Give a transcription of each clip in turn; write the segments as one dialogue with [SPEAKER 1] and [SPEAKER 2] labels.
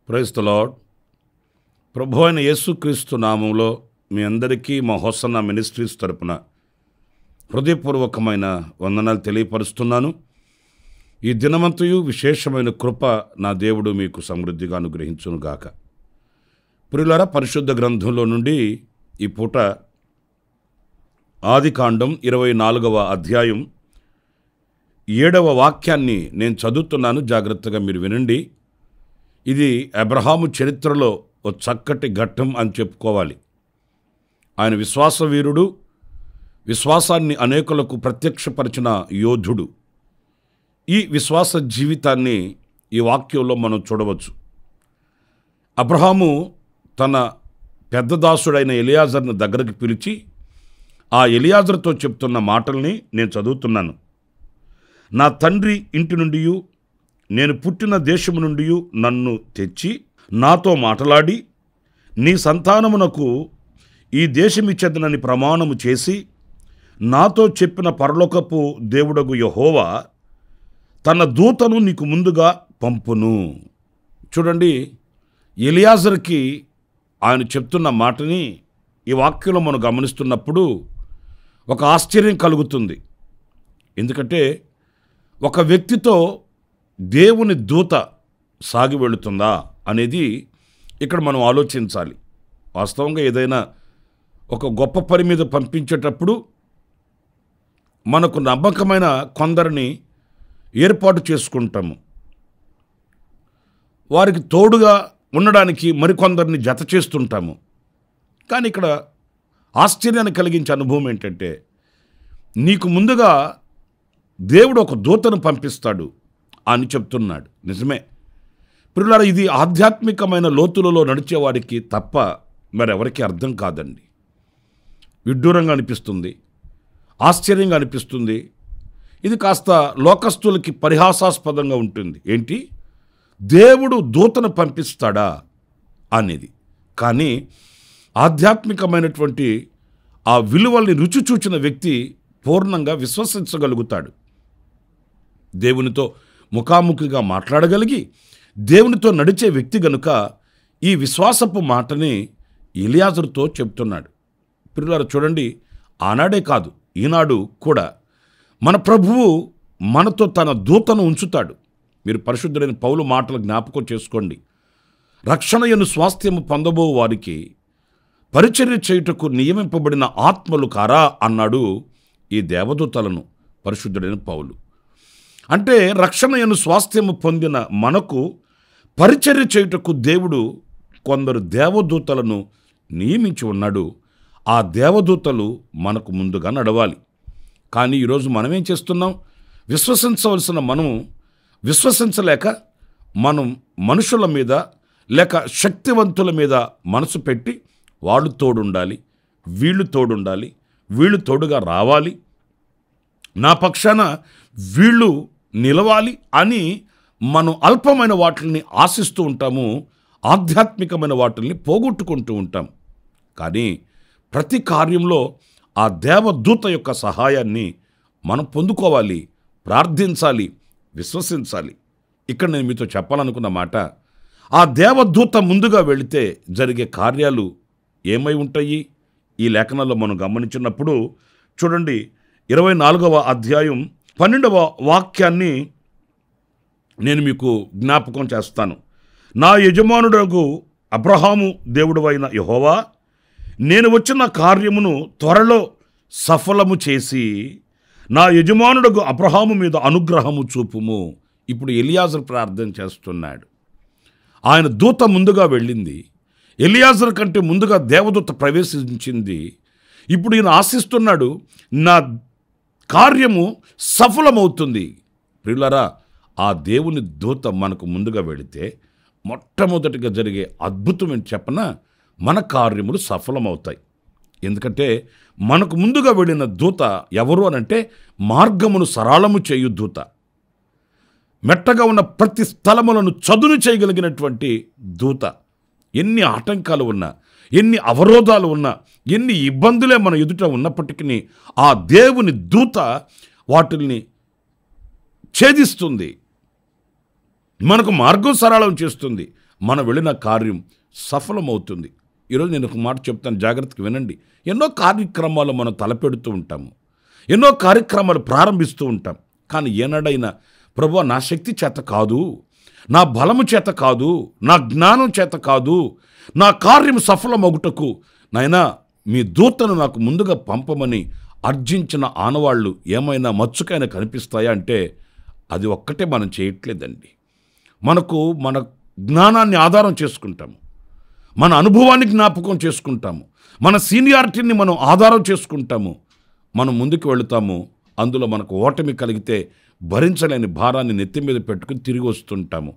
[SPEAKER 1] Praise the lord. ప్రభు అయిన యేసుక్రీస్తు నామంలో మీ అందరికీ మా హోసన్న మినిస్ట్రీస్ తరపున హృదయపూర్వకమైన వందనాలు తెలియపరుస్తున్నాను. ఈ దినమంతయు విశేషమైన కృప నా దేవుడు మీకు సమృద్ధిగా అనుగ్రహించునుగాక. ప్రియులారా, పరిశుద్ధ గ్రంథంలో నుండి ఈ పూట ఆదికాండం 24వ అధ్యాయం 7వ వాక్యాన్ని నేను చదువుతున్నాను. జాగ్రత్తగా మీరు వినండి. ఇది అబ్రహాము చరిత్రలో ఒక చక్కటి ఘట్టం అని చెప్పుకోవాలి. ఆయన విశ్వాసవీరుడు, విశ్వాసాన్ని అనేకులకు ప్రత్యక్షపరిచిన యోధుడు. ఈ విశ్వాస జీవితాన్ని ఈ వాక్యంలో మనం చూడవచ్చు. అబ్రహాము తన పెద్ద దాసుడైన ఎలియాజర్ను దగ్గరికి పిలిచి ఆ ఎలియాజర్తో చెప్తున్న మాటల్ని నేను చదువుతున్నాను. నా తండ్రి ఇంటి నుండి, నేను పుట్టిన దేశము నుండి నన్ను తెచ్చి నాతో మాట్లాడి నీ సంతానమునకు ఈ దేశమిచ్చేదనని ప్రమాణము చేసి నాతో చెప్పిన పరలోకపు దేవుడగు యెహోవా తన దూతను నీకు ముందుగా పంపును. చూడండి, ఎలియాజర్కి ఆయన చెప్తున్న మాటని ఈ వాక్యంలో మనం గమనిస్తున్నప్పుడు ఒక ఆశ్చర్యం కలుగుతుంది. ఎందుకంటే ఒక వ్యక్తితో దేవుని దూత సాగి వెళుతుందా అనేది ఇక్కడ మనం ఆలోచించాలి. వాస్తవంగా ఏదైనా ఒక గొప్ప పని మీద పంపించేటప్పుడు మనకు నమ్మకమైన కొందరిని ఏర్పాటు చేసుకుంటాము. వారికి తోడుగా ఉండడానికి మరికొందరిని జత చేస్తుంటాము. కానీ ఇక్కడ ఆశ్చర్యాన్ని కలిగించే అనుభవం ఏంటంటే, నీకు ముందుగా దేవుడు ఒక దూతను పంపిస్తాడు అని చెప్తున్నాడు. నిజమే ప్రియులారా, ఇది ఆధ్యాత్మికమైన లోతులలో నడిచేవాడికి తప్ప మరెవరికి అర్థం కాదండి. విడ్డూరంగా అనిపిస్తుంది, ఆశ్చర్యంగా అనిపిస్తుంది. ఇది కాస్త లోకస్తులకి పరిహాసాస్పదంగా ఉంటుంది. ఏంటి, దేవుడు దూతను పంపిస్తాడా అనేది. కానీ ఆధ్యాత్మికమైనటువంటి ఆ విలువల్ని రుచి చూచిన వ్యక్తి పూర్ణంగా విశ్వసించగలుగుతాడు. దేవునితో ముఖాముఖిగా మాట్లాడగలిగి దేవునితో నడిచే వ్యక్తి గనుక ఈ విశ్వాసపు మాటని ఎలియాజరుతో చెప్తున్నాడు. ప్రియులారా, చూడండి, ఆనాడే కాదు ఈనాడు కూడా మన ప్రభువు మనతో తన దూతను ఉంచుతాడు. మీరు పరిశుద్ధుడైన పౌలు మాటలు జ్ఞాపకం చేసుకోండి. రక్షణయను స్వాస్థ్యము పొందబో వారికి పరిచర్య చేయుటకు నియమింపబడిన ఆత్మలు కారా అన్నాడు ఈ దేవదూతలను పరిశుద్ధుడైన పౌలు. అంటే రక్షణయను స్వాస్థ్యము పొందిన మనకు పరిచర్య చేయుటకు దేవుడు కొందరు దేవదూతలను నియమించి ఉన్నాడు. ఆ దేవదూతలు మనకు ముందుగా నడవాలి. కానీ ఈరోజు మనం ఏం చేస్తున్నాం? విశ్వసించవలసిన మనం విశ్వసించలేక మనం మనుషుల మీద లేక శక్తివంతుల మీద మనసు పెట్టి వాళ్ళు తోడుండాలి, వీళ్ళు తోడుండాలి, వీళ్ళు తోడుగా రావాలి, నా పక్షాన వీళ్ళు నిలవాలి అని మనం అల్పమైన వాటిని ఆశిస్తూ ఉంటాము. ఆధ్యాత్మికమైన వాటిని పోగొట్టుకుంటూ ఉంటాం. కానీ ప్రతి కార్యంలో ఆ దేవదూత యొక్క సహాయాన్ని మనం పొందుకోవాలి, ప్రార్థించాలి, విశ్వసించాలి. ఇక్కడ నేను మీతో చెప్పాలనుకున్న మాట, ఆ దేవదూత ముందుగా వెళితే జరిగే కార్యాలు ఏమై ఉంటాయి? ఈ లేఖనాల్లో మనం గమనించినప్పుడు చూడండి, 24వ అధ్యాయం 12వ వాక్యాన్ని నేను మీకు జ్ఞాపకం చేస్తాను. నా యజమానుడగు అబ్రహాము దేవుడవైన యెహోవా, నేను వచ్చిన కార్యమును త్వరలో సఫలము చేసి నా యజమానుడగు అబ్రహాము మీద అనుగ్రహము చూపుము. ఇప్పుడు ఎలియాజరు ప్రార్థన చేస్తున్నాడు. ఆయన దూత ముందుగా వెళ్ళింది, ఎలియాజరు కంటే ముందుగా దేవదూత ప్రవేశించింది. ఇప్పుడు ఈయన ఆశిస్తున్నాడు, నా కార్యము సఫలమవుతుంది. ప్రియులారా, ఆ దేవుని దూత మనకు ముందుగా వెళితే మొట్టమొదటిగా జరిగే అద్భుతం ఏంటి చెప్పనా? మన కార్యములు సఫలమవుతాయి. ఎందుకంటే మనకు ముందుగా వెళ్ళిన దూత ఎవరు అనంటే మార్గమును సరళము చేయు దూత. మెట్టగా ఉన్న ప్రతి స్థలములను చదును చేయగలిగినటువంటి దూత. ఎన్ని ఆటంకాలు ఉన్నా, ఎన్ని అవరోధాలు ఉన్నా, ఎన్ని ఇబ్బందులే మన ఎదుట ఉన్నప్పటికీ ఆ దేవుని దూత వాటిల్ని ఛేదిస్తుంది, మనకు మార్గం సరళం చేస్తుంది, మనం వెళ్ళిన కార్యం సఫలమవుతుంది. ఈరోజు నేను ఒక మాట చెప్తాను, జాగ్రత్తగా వినండి. ఎన్నో కార్యక్రమాలు మనం తలపెడుతూ ఉంటాము, ఎన్నో కార్యక్రమాలు ప్రారంభిస్తూ ఉంటాం. కానీ ఏనాడైనా ప్రభువా నా శక్తి చేత కాదు, నా బలము చేత కాదు, నా జ్ఞానం చేత కాదు, నా కార్యం సఫలమగుటకు నాయనా మీ దూతను నాకు ముందుగా పంపమని అర్జించిన ఆనవాళ్ళు ఏమైనా మచ్చుకైనా కనిపిస్తాయా అంటే అది ఒక్కటే మనం చేయట్లేదండి. మన జ్ఞానాన్ని ఆధారం చేసుకుంటాము, మన అనుభవాన్ని జ్ఞాపకం చేసుకుంటాము, మన సీనియారిటీని మనం ఆధారం చేసుకుంటాము, మనం ముందుకు వెళుతాము. అందులో మనకు ఓటమి కలిగితే భరించలేని భారాన్ని నెత్తి మీద పెట్టుకుని తిరిగి వస్తుంటాము.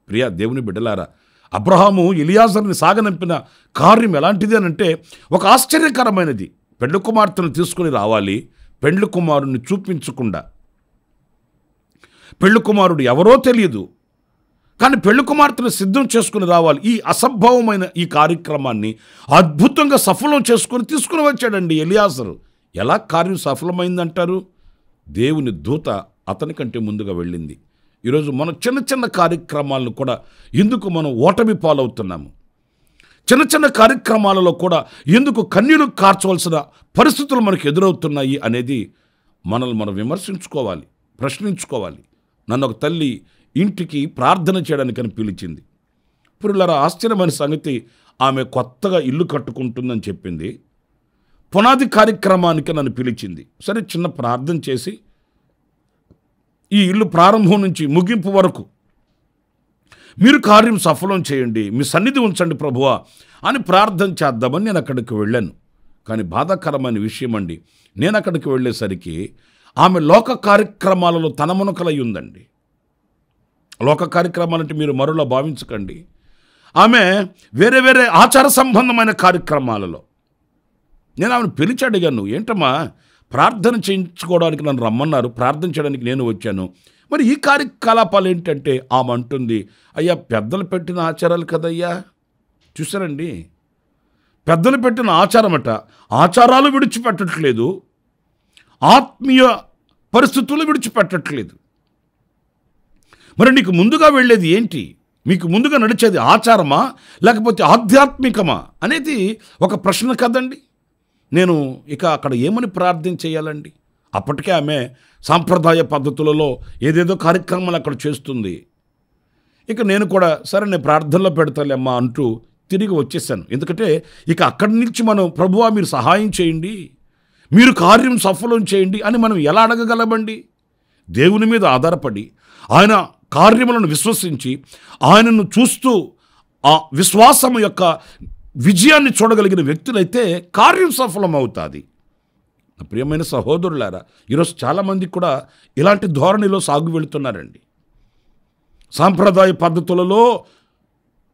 [SPEAKER 1] ప్రియా దేవుని బిడ్డలారా, అబ్రహాము ఎలియాజరుని సాగనంపిన కార్యం ఎలాంటిది అనంటే ఒక ఆశ్చర్యకరమైనది. పెండ్లి కుమార్తెను తీసుకుని రావాలి, పెండ్లి కుమారుని చూపించకుండా. పెళ్లి కుమారుడు ఎవరో తెలియదు, కానీ పెళ్లి కుమార్తెను సిద్ధం చేసుకుని రావాలి. ఈ అసంభవమైన ఈ కార్యక్రమాన్ని అద్భుతంగా సఫలం చేసుకుని తీసుకుని వచ్చాడండి ఎలియాజరు. ఎలా కార్యం సఫలమైందంటారు? దేవుని దూత అతని కంటే ముందుగా వెళ్ళింది. ఈరోజు మనం చిన్న చిన్న కార్యక్రమాలను కూడా ఎందుకు మనం ఓటమి పాలవుతున్నాము? చిన్న చిన్న కార్యక్రమాలలో కూడా ఎందుకు కన్నీరు కార్చవలసిన పరిస్థితులు మనకు ఎదురవుతున్నాయి అనేది మనల్ని మనం విమర్శించుకోవాలి, ప్రశ్నించుకోవాలి. నన్ను ఒక తల్లి ఇంటికి ప్రార్థన చేయడానికని పిలిచింది. పురులారా, ఆశ్చర్యమైన సంగతి, ఆమె కొత్తగా ఇల్లు కట్టుకుంటుందని చెప్పింది. పునాది కార్యక్రమానికి నన్ను పిలిచింది. సరే, చిన్న ప్రార్థన చేసి ఈ ఇల్లు ప్రారంభం నుంచి ముగింపు వరకు మీరు కార్యం సఫలం చేయండి, మీ సన్నిధి ఉంచండి ప్రభువా అని ప్రార్థన చేద్దామని నేను అక్కడికి వెళ్ళాను. కానీ బాధాకరమైన విషయం అండి, నేను అక్కడికి వెళ్ళేసరికి ఆమె లోక కార్యక్రమాలలో తనమునకలై ఉందండి. లోక కార్యక్రమాలంటే మీరు మరోలా భావించకండి. ఆమె వేరే వేరే ఆచార సంబంధమైన కార్యక్రమాలలో. నేను ఆమెను పిలిచి అడిగాను, ఏంటమ్మా ప్రార్థన చేయించుకోవడానికి నన్ను రమ్మన్నారు, ప్రార్థన చేయడానికి నేను వచ్చాను, మరి ఈ కార్యకలాపాలు ఏంటంటే ఆమె అంటుంది, అయ్యా పెద్దలు పెట్టిన ఆచారాలు కదయ్యా. చూసారండి, పెద్దలు పెట్టిన ఆచారమట, ఆచారాలు విడిచిపెట్టట్లేదు, ఆత్మీయ పరిస్థితులు విడిచిపెట్టట్లేదు. మరి నీకు ముందుగా వెళ్ళేది ఏంటి? మీకు ముందుగా నడిచేది ఆచారమా లేకపోతే ఆధ్యాత్మికమా అనేది ఒక ప్రశ్న కదండి. నేను ఇక అక్కడ ఏమని ప్రార్థన చేయాలండి? అప్పటికే ఆమె సాంప్రదాయ పద్ధతులలో ఏదేదో కార్యక్రమాలు అక్కడ చేస్తుంది. ఇక నేను కూడా సరే నేను ప్రార్థనలో పెడతాలేమ్మా అంటూ తిరిగి వచ్చేసాను. ఎందుకంటే ఇక అక్కడి నుంచి మనం ప్రభువా మీరు సహాయం చేయండి, మీరు కార్యం సఫలం చేయండి అని మనం ఎలా అడగగలమండి? దేవుని మీద ఆధారపడి ఆయన కార్యములను విశ్వసించి ఆయనను చూస్తూ ఆ విశ్వాసం యొక్క విజయాన్ని చూడగలిగిన వ్యక్తులైతే కార్యం సఫలం అవుతుంది. ప్రియమైన సహోదరులారా, ఈరోజు చాలామంది కూడా ఇలాంటి ధోరణిలో సాగు వెళుతున్నారండి. సాంప్రదాయ పద్ధతులలో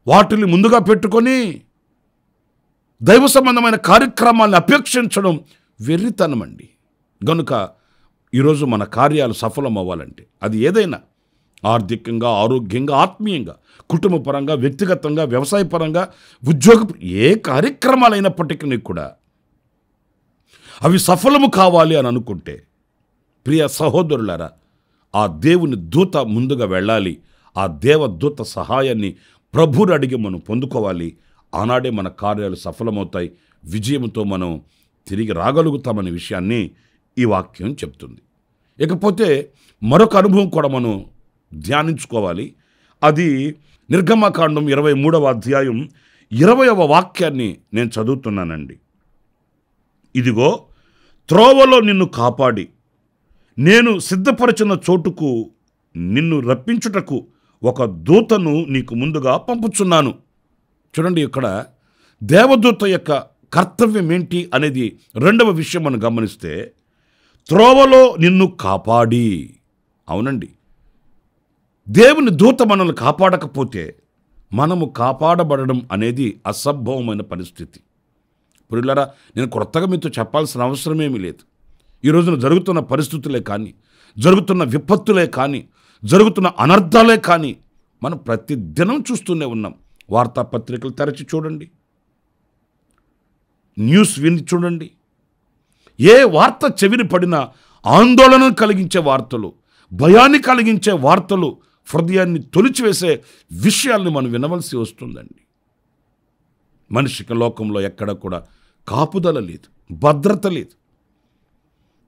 [SPEAKER 1] వాటిని ముందుగా పెట్టుకొని దైవ సంబంధమైన కార్యక్రమాలను అపేక్షించడం వెర్రితనమండి. గనుక ఈరోజు మన కార్యాలు సఫలం అవ్వాలంటే అది ఏదైనా ఆర్థికంగా, ఆరోగ్యంగా, ఆత్మీయంగా, కుటుంబపరంగా, వ్యక్తిగతంగా, వ్యవసాయపరంగా, ఉద్యోగ ఏ కార్యక్రమాలైనప్పటికీ కూడా అవి సఫలము కావాలి అని అనుకుంటే ప్రియ సహోదరులారా, ఆ దేవుని దూత ముందుగా వెళ్ళాలి. ఆ దేవదూత సహాయాన్ని ప్రభువుని అడిగి మనం పొందుకోవాలి. ఆనాడే మన కార్యాలు సఫలమవుతాయి, విజయంతో మనం తిరిగి రాగలుగుతామనే విషయాన్ని ఈ వాక్యం చెప్తుంది. ఇకపోతే మరొక అనుభవం కూడా మనం ధ్యానించుకోవాలి. అది నిర్గమకాండం 23వ అధ్యాయం 20వ వాక్యాన్ని నేను చదువుతున్నానండి. ఇదిగో త్రోవలో నిన్ను కాపాడి నేను సిద్ధపరిచిన చోటుకు నిన్ను రప్పించుటకు ఒక దూతను నీకు ముందుగా పంపుచున్నాను. చూడండి, ఇక్కడ దేవదూత యొక్క కర్తవ్యం ఏంటి అనేది రెండవ విషయం మనం గమనిస్తే, త్రోవలో నిన్ను కాపాడి. అవునండి, దేవుని దూత మనల్ని కాపాడకపోతే మనము కాపాడబడడం అనేది అసంభవమైన పరిస్థితి. ప్రియులారా, నేను కొత్తగా మీతో చెప్పాల్సిన అవసరమేమీ లేదు. ఈ రోజున జరుగుతున్న పరిస్థితులే కానీ, జరుగుతున్న విపత్తులే కానీ, జరుగుతున్న అనర్థాలే కానీ మనం ప్రతిదినం చూస్తూనే ఉన్నాం. వార్తాపత్రికలు తెరచి చూడండి, న్యూస్ విని చూడండి. ఏ వార్త చెవిని పడినా ఆందోళన కలిగించే వార్తలు, భయాన్ని కలిగించే వార్తలు, హృదయాన్ని తొలిచివేసే విషయాల్ని మనం వినవలసి వస్తుందండి. మనిషికి లోకంలో ఎక్కడ కూడా కాపుదల లేదు, భద్రత లేదు.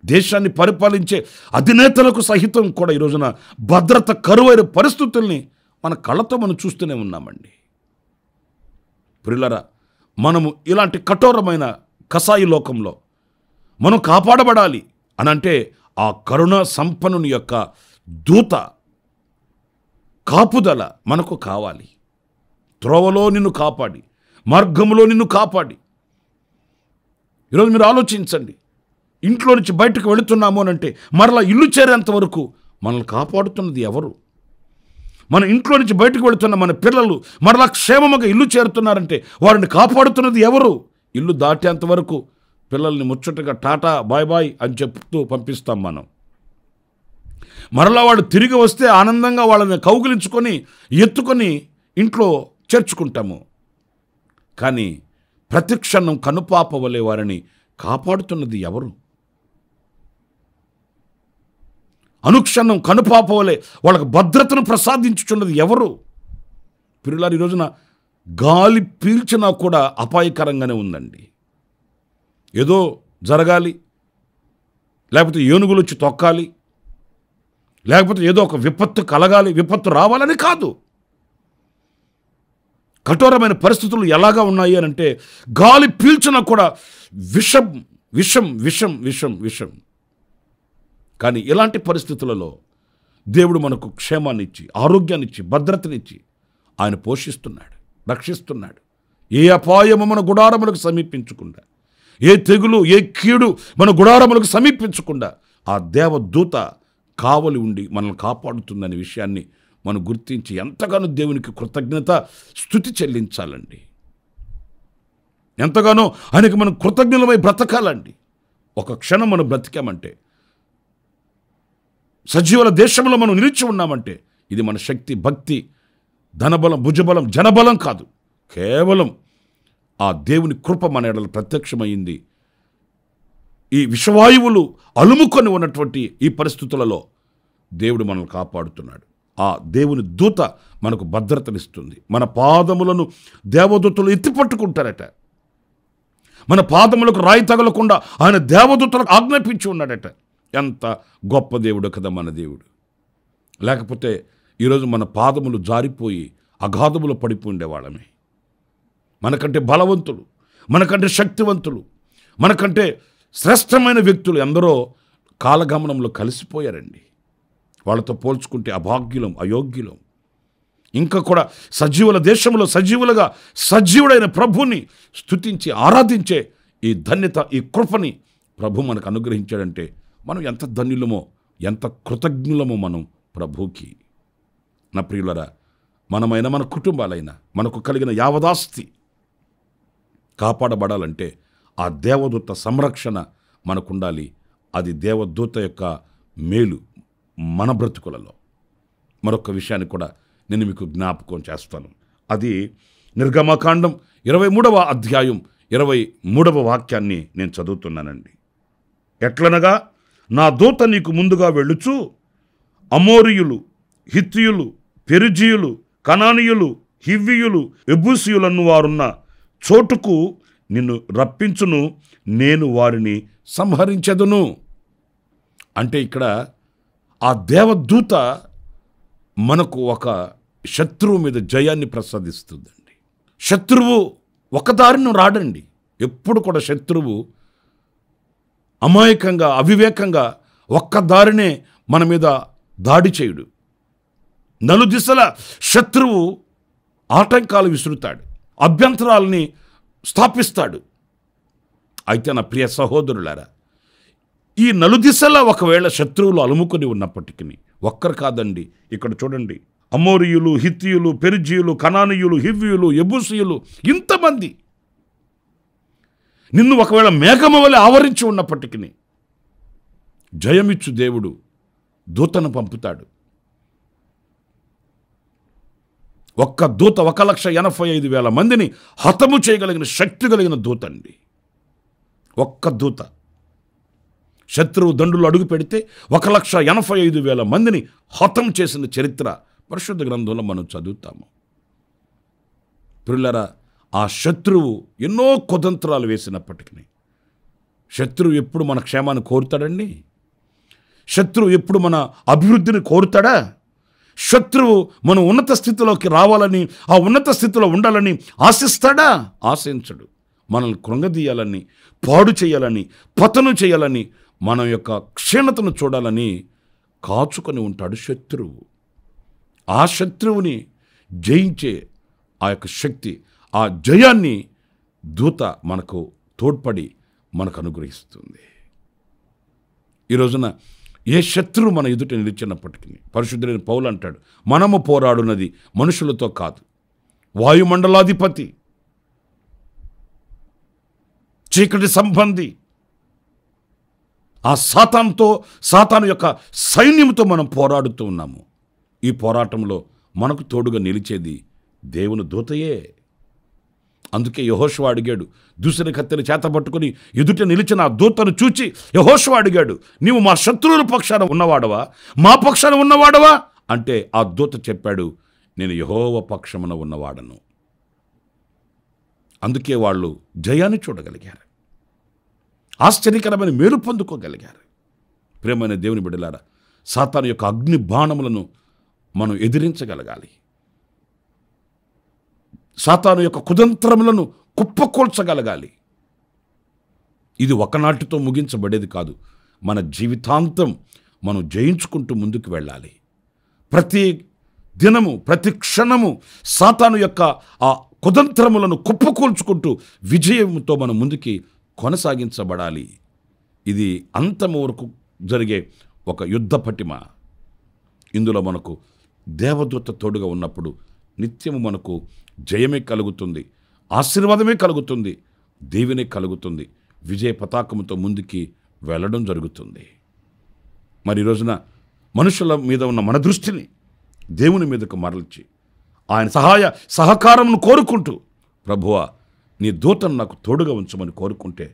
[SPEAKER 1] దేశాన్ని పరిపాలించే అధినేతలకు సహితం కూడా ఈ రోజున భద్రత కరువైన పరిస్థితుల్ని మన కళ్ళతో మనం చూస్తూనే ఉన్నామండి. ప్రియులారా, మనము ఇలాంటి కఠోరమైన కసాయి లోకంలో మనం కాపాడబడాలి అనంటే ఆ కరుణా సంపన్నుని యొక్క దూత కాపుదల మనకు కావాలి. త్రోవలో నిన్ను కాపాడి, మార్గంలో నిన్ను కాపాడి. ఈరోజు మీరు ఆలోచించండి, ఇంట్లో నుంచి బయటకు వెళుతున్నాము అనంటే మరలా ఇల్లు చేరేంత వరకు మనల్ని కాపాడుతున్నది ఎవరు? మన ఇంట్లో నుంచి బయటకు వెళుతున్న మన పిల్లలు మరలా క్షేమముగా ఇల్లు చేరుతున్నారంటే వారిని కాపాడుతున్నది ఎవరు? ఇల్లు దాటేంత వరకు పిల్లల్ని ముచ్చటగా టాటా బాయ్ బాయ్ అని చెప్తూ పంపిస్తాం మనం. మరలా వాళ్ళు తిరిగి వస్తే ఆనందంగా వాళ్ళని కౌగిలించుకొని ఎత్తుకొని ఇంట్లో చేర్చుకుంటాము. కానీ ప్రతిక్షణం కనుపాప వలె వారిని కాపాడుతున్నది ఎవరు? అనుక్షణం కనుపాప వలె వాళ్ళకు భద్రతను ప్రసాదించుచున్నది ఎవరు? పిల్లలు ఈ రోజున గాలి పీల్చినా కూడా అపాయకరంగానే ఉందండి. ఏదో జరగాలి, లేకపోతే ఏనుగులు వచ్చి తొక్కాలి, లేకపోతే ఏదో ఒక విపత్తు కలగాలి, విపత్తు రావాలని కాదు. కఠోరమైన పరిస్థితులు ఎలాగా ఉన్నాయి అని అంటే గాలి పీల్చినా కూడా విషం విషం విషం విషం విషం. కానీ ఇలాంటి పరిస్థితులలో దేవుడు మనకు క్షేమాన్ని ఇచ్చి, ఆరోగ్యాన్ని ఇచ్చి, భద్రతనిచ్చి ఆయన పోషిస్తున్నాడు, రక్షిస్తున్నాడు. ఏ అపాయము మన గుడారములకు సమీపించకుండా, ఏ తెగులు, ఏ కీడు మన గుడారములకు సమీపించకుండా ఆ దేవదూత కావలి ఉండి మనల్ని కాపాడుతుందనే విషయాన్ని మనం గుర్తించి ఎంతగానో దేవునికి కృతజ్ఞత స్తుతి చెల్లించాలండి. ఎంతగానో ఆయనకి మనం కృతజ్ఞులమై బ్రతకాలండి. ఒక క్షణం మనం బ్రతికామంటే, సజీవుల దేశంలో మనం నిలిచి ఉన్నామంటే ఇది మన శక్తి, భక్తి, ధనబలం, భుజబలం, జనబలం కాదు. కేవలం ఆ దేవుని కృప మన ఎడల ప్రత్యక్షమైంది. ఈ విషవాయువులు అలుముకొని ఉన్నటువంటి ఈ పరిస్థితులలో దేవుడు మనల్ని కాపాడుతున్నాడు. ఆ దేవుని దూత మనకు భద్రతనిస్తుంది. మన పాదములను దేవదూతలు ఎత్తిపట్టుకుంటారట. మన పాదములకు రాయి తగలకుండా ఆయన దేవదూతలకు ఆజ్ఞాపించి ఉన్నాడట. ఎంత గొప్ప దేవుడు కదా మన దేవుడు. లేకపోతే ఈరోజు మన పాదములు జారిపోయి అగాధములో పడిపోయి ఉండేవాళ్ళమే. మనకంటే బలవంతులు, మనకంటే శక్తివంతులు, మనకంటే శ్రేష్టమైన వ్యక్తులు ఎందరో కాలగమనంలో కలిసిపోయారండి. వాళ్ళతో పోల్చుకుంటే అభాగ్యులం, అయోగ్యులం. ఇంకా కూడా సజీవుల దేశంలో సజీవులుగా సజీవుడైన ప్రభుని స్తుతించి ఆరాధించే ఈ ధన్యత, ఈ కృపని ప్రభు మనకు అనుగ్రహించాడంటే మనం ఎంత ధన్యులమో, ఎంత కృతజ్ఞులమో మనం ప్రభుకి. నా ప్రియులరా, మనమైనా మన కుటుంబాలైనా మనకు కలిగిన యావదాస్తి కాపాడబడాలంటే ఆ దేవదూత సంరక్షణ మనకుండాలి. అది దేవదూత యొక్క మేలు మన బ్రతుకులలో. మరొక విషయాన్ని కూడా నేను మీకు జ్ఞాపకం చేస్తాను. అది నిర్గమకాండం 23వ అధ్యాయం 23వ వాక్యాన్ని నేను చదువుతున్నానండి. ఎట్లనగా, నా దూత నీకు ముందుగా వెళ్ళుచు అమోరియులు, హిత్తియులు, పెరిజీయులు, కనానీయులు, హివ్వీయులు, ఎబూసీయులను వారున్న చోటుకు నిన్ను రప్పించును, నేను వారిని సంహరించెదను. అంటే ఇక్కడ ఆ దేవదూత మనకు ఒక శత్రువు మీద జయాన్ని ప్రసాదిస్తుందండి. శత్రువు ఒక దారిని రాడండి. ఎప్పుడు కూడా శత్రువు అమాయకంగా, అవివేకంగా ఒక్క దారినే మన మీద దాడి చేయుడు. నలుదిశల శత్రువు ఆటంకాలు విసురుతాడు, అభ్యంతరాలని స్థాపిస్తాడు. అయితే నా ప్రియ సహోదరులారా, ఈ నలుదిశలా ఒకవేళ శత్రువులు అలుముకొని ఉన్నప్పటికీ ఒక్కరు కాదండి, ఇక్కడ చూడండి, అమోరీయులు, హిత్తీయులు, పెరిజీయులు, కనానీయులు, హివ్వీయులు, యెబూసీయులు, ఇంతమంది నిన్ను ఒకవేళ మేఘము వలె ఆవరించి ఉన్నప్పటికీ జయమిచ్చు దేవుడు దూతను పంపుతాడు. ఒక్క దూత 1,85,000 మందిని హతము చేయగలిగిన శక్తి కలిగిన దూత అండి. ఒక్క దూత శత్రువు దండులు అడుగు పెడితే 1,85,000 మందిని హతం చేసిన చరిత్ర పరిశుద్ధ గ్రంథంలో మనం చదువుతాము. ప్రియులారా, ఆ శత్రువు ఎన్నో కుతంత్రాలు వేసినప్పటికీ శత్రువు ఎప్పుడు మన క్షేమాన్ని కోరుతాడండి? శత్రువు ఎప్పుడు మన అభివృద్ధిని కోరుతాడా? శత్రువు మనం ఉన్నత స్థితిలోకి రావాలని, ఆ ఉన్నత స్థితిలో ఉండాలని ఆశిస్తాడా? ఆశించడు. మనల్ని కృంగదీయాలని, పాడు చేయాలని, పతనం చేయాలని, మన యొక్క క్షీణతను చూడాలని కాచుకొని ఉంటాడు శత్రువు. ఆ శత్రువుని జయించే ఆ యొక్క శక్తి, ఆ జయాన్ని దూత మనకు తోడ్పడి మనకు అనుగ్రహిస్తుంది. ఈ రోజున ఏ శత్రువు మన ఎదుట నిలిచినప్పటికీ పరిశుద్ధుడైన పౌలు అంటాడు, మనము పోరాడున్నది మనుషులతో కాదు, వాయుమండలాధిపతి, చీకటి సంబంధి, ఆ సాతాను యొక్క సైన్యంతో మనం పోరాడుతూ ఉన్నాము. ఈ పోరాటంలో మనకు తోడుగా నిలిచేది దేవుని దూతయే. అందుకే యెహోషువ అడిగాడు, దూసరి కత్తెని చేతపట్టుకుని ఎదుట నిలిచిన ఆ దూతను చూచి యెహోషువ అడిగాడు, నీవు మా శత్రువుల పక్షాన ఉన్నవాడవా, మా పక్షాన ఉన్నవాడవా అంటే ఆ దూత చెప్పాడు, నేను యెహోవా పక్షమున ఉన్నవాడను. అందుకే వాళ్ళు జయాన్ని చూడగలిగారు, ఆశ్చర్యకరమైన మేలు పొందుకోగలిగారు. ప్రేమైన దేవుని బిడ్డలారా, సాతాను యొక్క అగ్ని బాణములను మనం ఎదిరించగలగాలి. సాతాను యొక్క కుతంత్రములను కుప్పకూల్చగలగాలి. ఇది ఒకనాటితో ముగించబడేది కాదు. మన జీవితాంతం మనం జయించుకుంటూ ముందుకు వెళ్ళాలి. ప్రతి దినము, ప్రతి క్షణము సాతాను యొక్క ఆ కుతంత్రములను కుప్పకూల్చుకుంటూ విజయంతో మనం ముందుకి కొనసాగించబడాలి. ఇది అంతము వరకు జరిగే ఒక యుద్ధ పటిమ. ఇందులో మనకు దేవదూత తోడుగా ఉన్నప్పుడు నిత్యము మనకు జయమే కలుగుతుంది, ఆశీర్వాదమే కలుగుతుంది, దీవెనే కలుగుతుంది, విజయ పతాకముతో ముందుకి వెళ్ళడం జరుగుతుంది. మరి ఈ రోజున మనుషుల మీద ఉన్న మన దృష్టిని దేవుని మీదకు మరల్చి ఆయన సహకారమును కోరుకుంటూ, ప్రభువా నీ దూతను నాకు తోడుగా ఉంచమని కోరుకుంటే,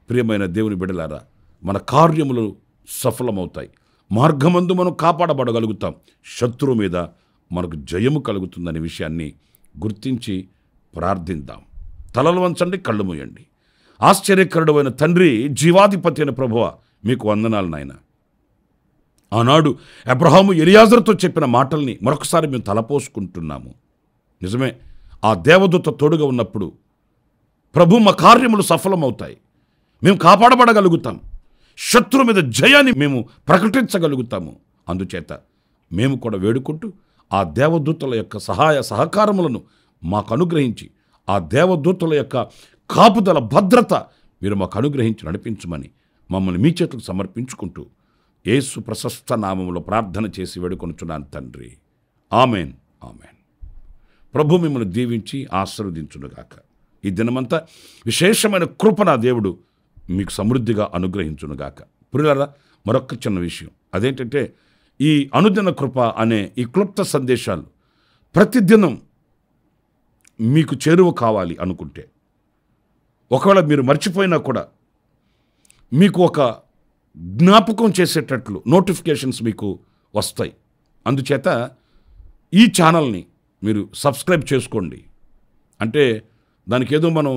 [SPEAKER 1] ప్రియమైన దేవుని బిడ్డలారా, మన కార్యములు సఫలమవుతాయి. మార్గమందు మనం కాపాడబడగలుగుతాం. శత్రువు మీద మనకు జయము కలుగుతుందనే విషయాన్ని గుర్తించి ప్రార్థిద్దాం. తలలు వంచండి, కళ్ళు మూయండి. ఆశ్చర్యకరుడు అయిన తండ్రి, జీవాధిపతి అయిన ప్రభువ, మీకు వందనాలు నాయన. ఆనాడు అబ్రహాము ఎలియాజరుతో చెప్పిన మాటల్ని మరొకసారి మేము తలపోసుకుంటున్నాము. నిజమే, ఆ దేవదూత తోడుగా ఉన్నప్పుడు ప్రభు మా కార్యములు సఫలమవుతాయి, మేము కాపాడబడగలుగుతాం, శత్రువు మీద జయాన్ని మేము ప్రకటించగలుగుతాము. అందుచేత మేము కూడా వేడుకుంటూ ఆ దేవదూతల యొక్క సహకారములను మాకు అనుగ్రహించి, ఆ దేవదూతల యొక్క కాపుదల భద్రత మీరు మాకు అనుగ్రహించి నడిపించమని మమ్మల్ని మీ చేతులకు సమర్పించుకుంటూ యేసు ప్రశస్త నామములో ప్రార్థన చేసి వేడుకొనుచున్నాను తండ్రి. Amen, amen. ప్రభు మిమ్మల్ని దీవించి ఆశీర్వదించునుగాక. ఈ దినమంతా విశేషమైన కృప నా దేవుడు మీకు సమృద్ధిగా అనుగ్రహించునుగాక. ప్రియులారా, మరొక చిన్న విషయం, అదేంటంటే ఈ అనుదిన కృప అనే ఈ క్లుప్త సందేశాలు ప్రతిదినం మీకు చేరువ కావాలి అనుకుంటే, ఒకవేళ మీరు మర్చిపోయినా కూడా మీకు ఒక జ్ఞాపకం చేసేటట్లు నోటిఫికేషన్స్ మీకు వస్తాయి. అందుచేత ఈ ఛానల్ని మీరు సబ్స్క్రైబ్ చేసుకోండి. అంటే దానికి ఏదో మనం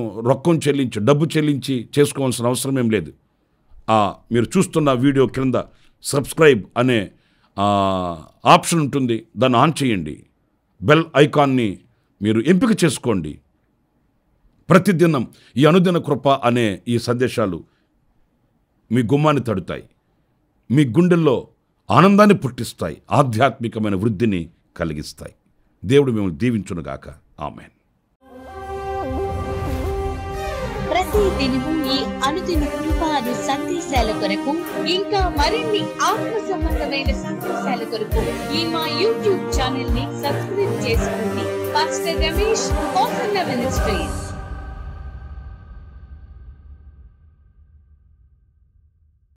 [SPEAKER 1] డబ్బు చెల్లించి చేసుకోవాల్సిన అవసరం ఏం లేదు. మీరు చూస్తున్న వీడియో క్రింద సబ్స్క్రైబ్ అనే ఆప్షన్ ఉంటుంది, దాన్ని ఆన్ చేయండి. బెల్ ఐకాన్ని మీరు ఎంపిక చేసుకోండి. ప్రతిదినం ఈ అనుదిన కృప అనే ఈ సందేశాలు మీ గుమ్మాన్ని తడుతాయి, మీ గుండెల్లో ఆనందాన్ని పుట్టిస్తాయి, ఆధ్యాత్మికమైన వృద్ధిని కలిగిస్తాయి. దేవుడు మిమ్మల్ని దీవించునుగాక. ఆమెన్.
[SPEAKER 2] ప్రతి దినము ఈ అనుదిన కృపాను సందేశాల కొరకు, ఇంకా మరిన్ని ఆత్మ సంబంధమైన సందేశాల కొరకు ఈ మా యూట్యూబ్ ఛానల్ ని సబ్స్క్రైబ్ చేసుకోండి. Pastor Ramesh, hosanna ministries.